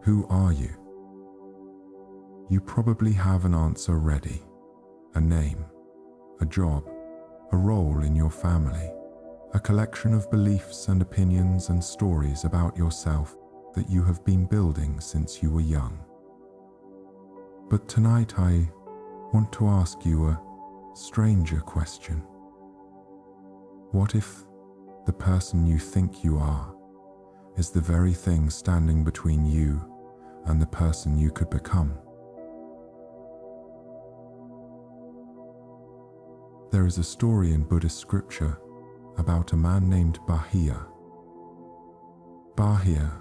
Who are you? You probably have an answer ready. A name, a job, a role in your family, a collection of beliefs and opinions and stories about yourself that you have been building since you were young. But tonight I want to ask you a stranger question. What if the person you think you are is the very thing standing between you and the person you could become? There is a story in Buddhist scripture about a man named Bahia. Bahia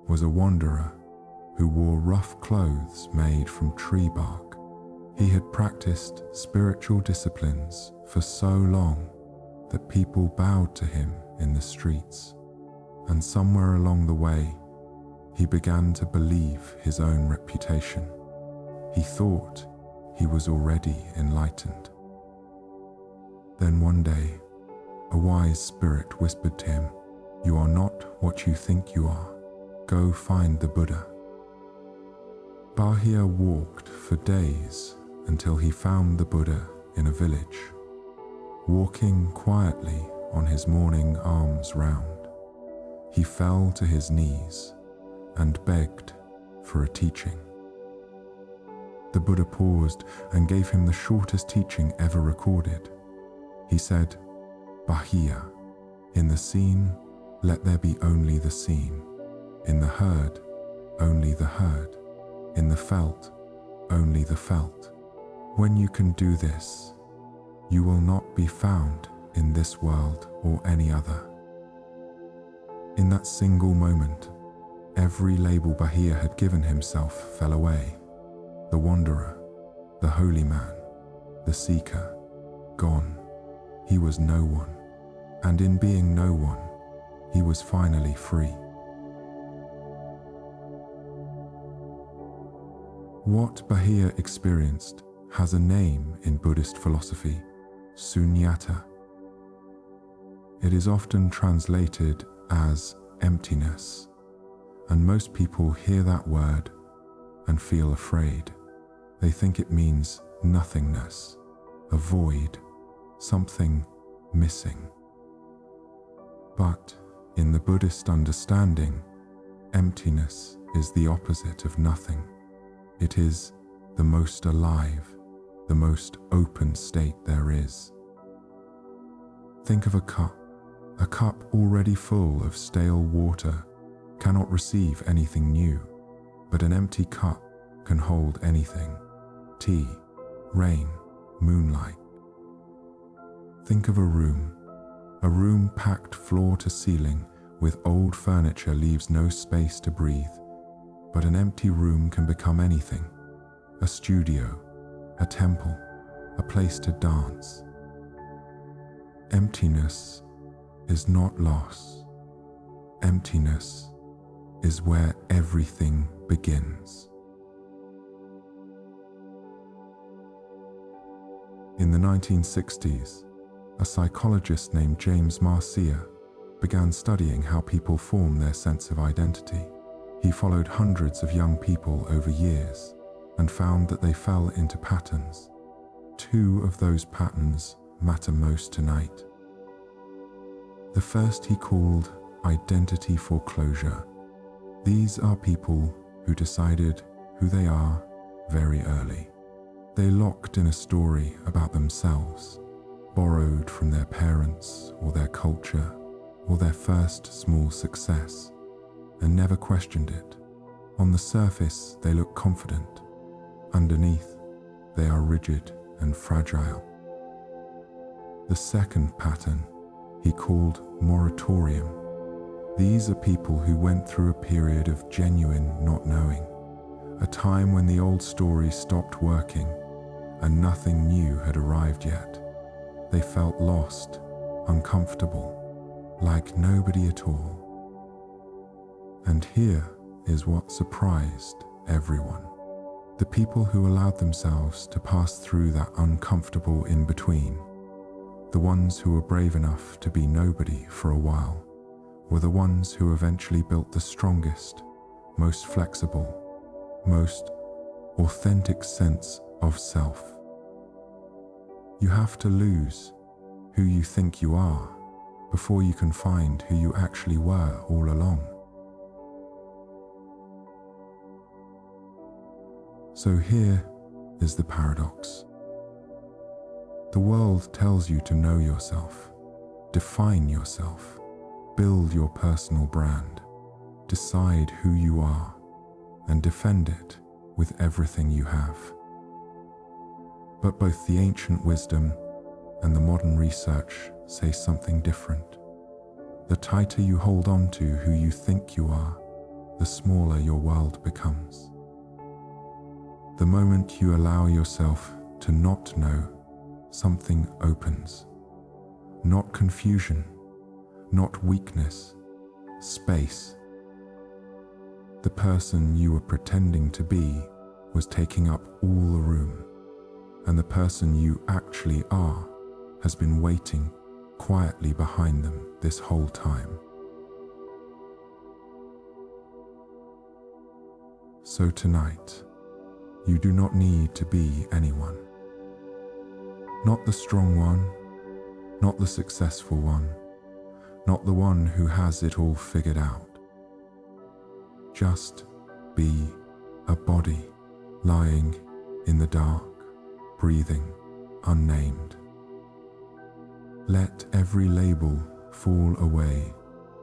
was a wanderer who wore rough clothes made from tree bark. He had practiced spiritual disciplines for so long that people bowed to him in the streets, and somewhere along the way, he began to believe his own reputation. He thought he was already enlightened. Then one day, a wise spirit whispered to him, "You are not what you think you are. Go find the Buddha." Bahia walked for days until he found the Buddha in a village. Walking quietly on his morning alms round, he fell to his knees and begged for a teaching. The Buddha paused and gave him the shortest teaching ever recorded. He said, "Bahia, in the seen, let there be only the seen. In the heard, only the heard. In the felt, only the felt. When you can do this, you will not be found in this world or any other." In that single moment, every label Bahia had given himself fell away. The wanderer, the holy man, the seeker, gone. He was no one, and in being no one, he was finally free. What Bahia experienced has a name in Buddhist philosophy, sunyata. It is often translated as emptiness, and most people hear that word and feel afraid. They think it means nothingness, a void, something missing. But in the Buddhist understanding, emptiness is the opposite of nothing. It is the most alive, the most open state there is. Think of a cup. A cup already full of stale water cannot receive anything new, but an empty cup can hold anything: tea, rain, moonlight. Think of a room packed floor to ceiling with old furniture leaves no space to breathe, but an empty room can become anything: a studio, a temple, a place to dance. Emptiness is not loss. Emptiness is where everything begins. In the 1960s, a psychologist named James Marcia began studying how people form their sense of identity. He followed hundreds of young people over years and found that they fell into patterns. Two of those patterns matter most tonight. The first he called identity foreclosure. These are people who decided who they are very early. They locked in a story about themselves, borrowed from their parents or their culture or their first small success, and never questioned it. On the surface, they look confident. Underneath, they are rigid and fragile. The second pattern he called moratorium. These are people who went through a period of genuine not knowing, a time when the old story stopped working and nothing new had arrived yet. They felt lost, uncomfortable, like nobody at all. And here is what surprised everyone. The people who allowed themselves to pass through that uncomfortable in-between, the ones who were brave enough to be nobody for a while, were the ones who eventually built the strongest, most flexible, most authentic sense of self. You have to lose who you think you are before you can find who you actually were all along. So here is the paradox. The world tells you to know yourself, define yourself, build your personal brand, decide who you are, and defend it with everything you have. But both the ancient wisdom and the modern research say something different. The tighter you hold on to who you think you are, the smaller your world becomes. The moment you allow yourself to not know, something opens. Not confusion, not weakness, space. The person you were pretending to be was taking up all the room, and the person you actually are has been waiting quietly behind them this whole time. So tonight, you do not need to be anyone. Not the strong one, not the successful one, not the one who has it all figured out. Just be a body lying in the dark, breathing, unnamed. Let every label fall away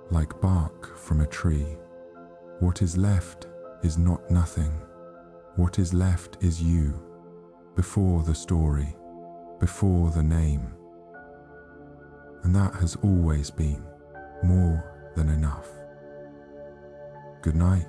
like bark from a tree. What is left is not nothing. What is left is you, before the story, before the name. And that has always been more than enough. Good night.